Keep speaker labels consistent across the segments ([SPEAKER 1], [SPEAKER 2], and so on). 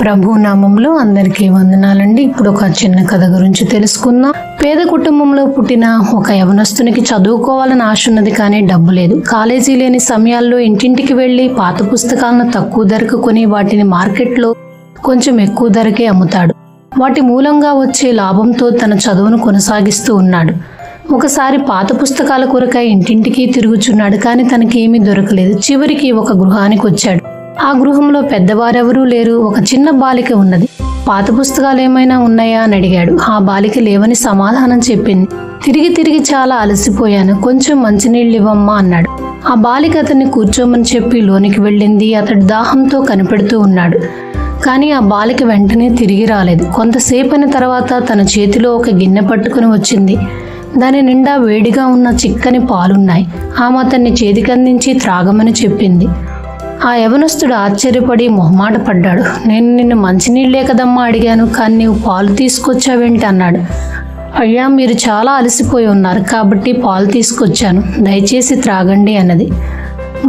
[SPEAKER 1] ప్రభు నామంలో అందరికీ వందనాలండి. ఇప్పుడు ఒక చిన్న కథ గురించి తెలుసుకుందాం. పేద కుటుంబంలో పుట్టిన ఒక యవనస్తునికి చదువుకోవాలని ఆశ ఉన్నది, కానీ డబ్బు లేదు. కాలేజీ లేని సమయాల్లో ఇంటింటికి వెళ్లి పాత పుస్తకాలను తక్కువ ధరకు కొని వాటిని మార్కెట్లో కొంచెం ఎక్కువ ధరకే అమ్ముతాడు. వాటి మూలంగా వచ్చే లాభంతో తన చదువును కొనసాగిస్తూ ఉన్నాడు. ఒకసారి పాత పుస్తకాల కొరకై ఇంటింటికి తిరుగుచున్నాడు, కానీ తనకి ఏమీ దొరకలేదు. చివరికి ఒక గృహానికి వచ్చాడు. ఆ గృహంలో పెద్దవారెవరూ లేరు. ఒక చిన్న బాలిక ఉన్నది. పాత పుస్తకాలు ఏమైనా ఉన్నాయా అని అడిగాడు. ఆ బాలిక లేవని సమాధానం చెప్పింది. తిరిగి చాలా అలసిపోయాను, కొంచెం మంచినీళ్ళు ఇవ్వమ్మా అన్నాడు. ఆ బాలిక అతన్ని కూర్చోమని చెప్పి లోనికి వెళ్ళింది. అతడు దాహంతో కనిపెడుతూ ఉన్నాడు, కానీ ఆ బాలిక వెంటనే తిరిగి రాలేదు. కొంతసేపైన తర్వాత తన చేతిలో ఒక గిన్నె పట్టుకుని వచ్చింది. దాని నిండా వేడిగా ఉన్న చిక్కని పాలున్నాయి. ఆమె అతన్ని చేతికందించి త్రాగమని చెప్పింది. ఆ యవనస్తుడు ఆశ్చర్యపడి మొహమాట పడ్డాడు. నేను నిన్ను మంచినీళ్ళే కదమ్మా అడిగాను, కానీ నీవు పాలు తీసుకొచ్చావేంటి అన్నాడు. అయ్యా, మీరు చాలా అలసిపోయి ఉన్నారు కాబట్టి పాలు తీసుకొచ్చాను, దయచేసి త్రాగండి అన్నది.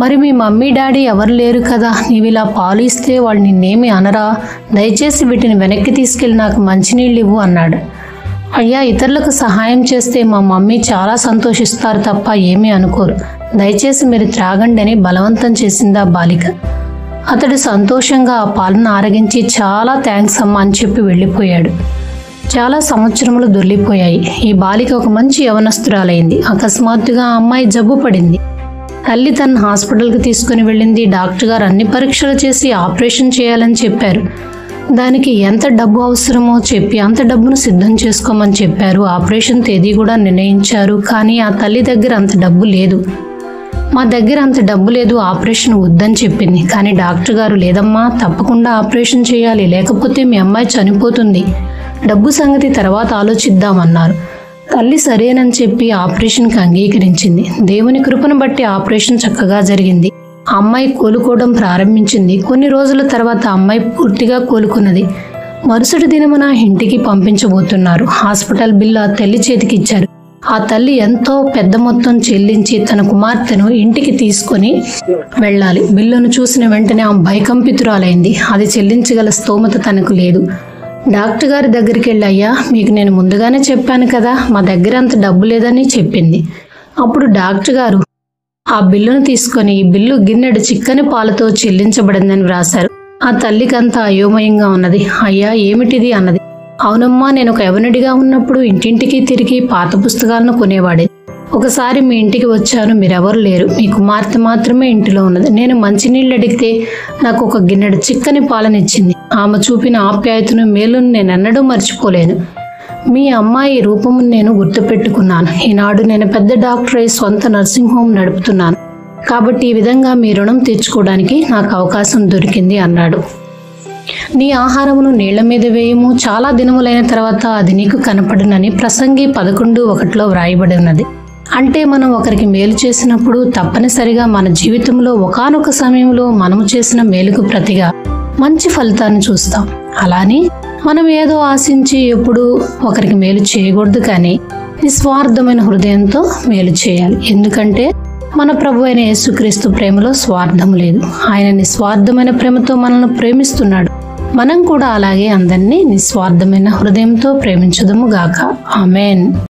[SPEAKER 1] మరి మీ మమ్మీ డాడీ ఎవరు లేరు కదా, నీవు ఇలా పాలు ఇస్తే వాళ్ళు నిన్నేమి అనరా? దయచేసి వీటిని వెనక్కి తీసుకెళ్ళి నాకు మంచినీళ్ళు ఇవ్వు అన్నాడు. అయ్యా, ఇతరులకు సహాయం చేస్తే మా మమ్మీ చాలా సంతోషిస్తారు తప్ప ఏమీ అనుకోరు, దయచేసి మీరు త్రాగండి అని బలవంతం చేసింది ఆ బాలిక. అతడు సంతోషంగా ఆ పాలను ఆరగించి చాలా థ్యాంక్స్ అమ్మా అని చెప్పి వెళ్ళిపోయాడు. చాలా సంవత్సరములు దొర్లిపోయాయి. ఈ బాలిక ఒక మంచి యవనస్తురాలైంది. అకస్మాత్తుగా ఆ అమ్మాయి జబ్బు పడింది. తల్లి తన హాస్పిటల్కి తీసుకుని వెళ్ళింది. డాక్టర్ గారు అన్ని పరీక్షలు చేసి ఆపరేషన్ చేయాలని చెప్పారు. దానికి ఎంత డబ్బు అవసరమో చెప్పి అంత డబ్బును సిద్ధం చేసుకోమని చెప్పారు. ఆపరేషన్ తేదీ కూడా నిర్ణయించారు, కానీ ఆ తల్లి దగ్గర అంత డబ్బు లేదు. మా దగ్గర అంత డబ్బు లేదు, ఆపరేషన్ వద్దని చెప్పింది. కానీ డాక్టర్ గారు, లేదమ్మా, తప్పకుండా ఆపరేషన్ చేయాలి, లేకపోతే మీ అమ్మాయి చనిపోతుంది, డబ్బు సంగతి తర్వాత ఆలోచిద్దామన్నారు. తల్లి సరేనని చెప్పి ఆపరేషన్కి అంగీకరించింది. దేవుని కృపను బట్టి ఆపరేషన్ చక్కగా జరిగింది. ఆ అమ్మాయి కోలుకోవడం ప్రారంభించింది. కొన్ని రోజుల తర్వాత అమ్మాయి పూర్తిగా కోలుకున్నది. మరుసటి దినమున ఇంటికి పంపించబోతున్నారు. హాస్పిటల్ బిల్లు ఆ తల్లి చేతికి ఇచ్చారు. ఆ తల్లి ఎంతో పెద్ద మొత్తం చెల్లించి తన కుమార్తెను ఇంటికి తీసుకొని వెళ్ళాలి. బిల్లును చూసిన వెంటనే ఆమె భయకంపితురాలైంది. అది చెల్లించగల స్తోమత తనకు లేదు. డాక్టర్ గారి దగ్గరికి వెళ్ళి, అయ్యా, మీకు నేను ముందుగానే చెప్పాను కదా, మా దగ్గర అంత డబ్బు లేదని చెప్పింది. అప్పుడు డాక్టర్ గారు ఆ బిల్లును తీసుకొని ఈ బిల్లు గిన్నెడు చిక్కని పాలతో చెల్లించబడిందని వ్రాశారు. ఆ తల్లికంతా అయోమయంగా ఉన్నది. అయ్యా, ఏమిటిది అన్నది. అవునమ్మా, నేను ఒక యవనుడిగా ఉన్నప్పుడు ఇంటింటికి తిరిగి పాత పుస్తకాలను కొనేవాడే. ఒకసారి మీ ఇంటికి వచ్చాను, మీరెవరు లేరు, మీ కుమార్తె మాత్రమే ఇంటిలో ఉన్నది. నేను మంచినీళ్ళు అడిగితే నాకు ఒక గిన్నెడు చిక్కని పాలనిచ్చింది. ఆమె చూపిన ఆప్యాయతను మేలును నేను ఎన్నడూ మర్చిపోలేను. మీ అమ్మాయి రూపమును నేను గుర్తుపెట్టుకున్నాను. ఈనాడు నేను పెద్ద డాక్టర్ అయి సొంత నర్సింగ్ హోమ్ నడుపుతున్నాను, కాబట్టి ఈ విధంగా మీ రుణం తీర్చుకోవడానికి నాకు అవకాశం దొరికింది అన్నాడు. నీ ఆహారమును నీళ్ల మీద వేయము, చాలా దినములైన తర్వాత అది నీకు కనపడునని ప్రసంగి 11:1 వ్రాయబడి ఉన్నది. అంటే మనం ఒకరికి మేలు చేసినప్పుడు తప్పనిసరిగా మన జీవితంలో ఒకానొక సమయంలో మనము చేసిన మేలుకు ప్రతిగా మంచి ఫలితాన్ని చూస్తాం. అలానే మనం ఏదో ఆశించి ఎప్పుడు ఒకరికి మేలు చేయకూడదు, కానీ నిస్వార్థమైన హృదయంతో మేలు చేయాలి. ఎందుకంటే మన ప్రభు అయిన యేసుక్రీస్తు ప్రేమలో స్వార్థం లేదు. ఆయన నిస్వార్థమైన ప్రేమతో మనల్ని ప్రేమిస్తున్నాడు. మనం కూడా అలాగే అందరినీ నిస్వార్థమైన హృదయంతో ప్రేమించుదము గాక. ఆమేన్.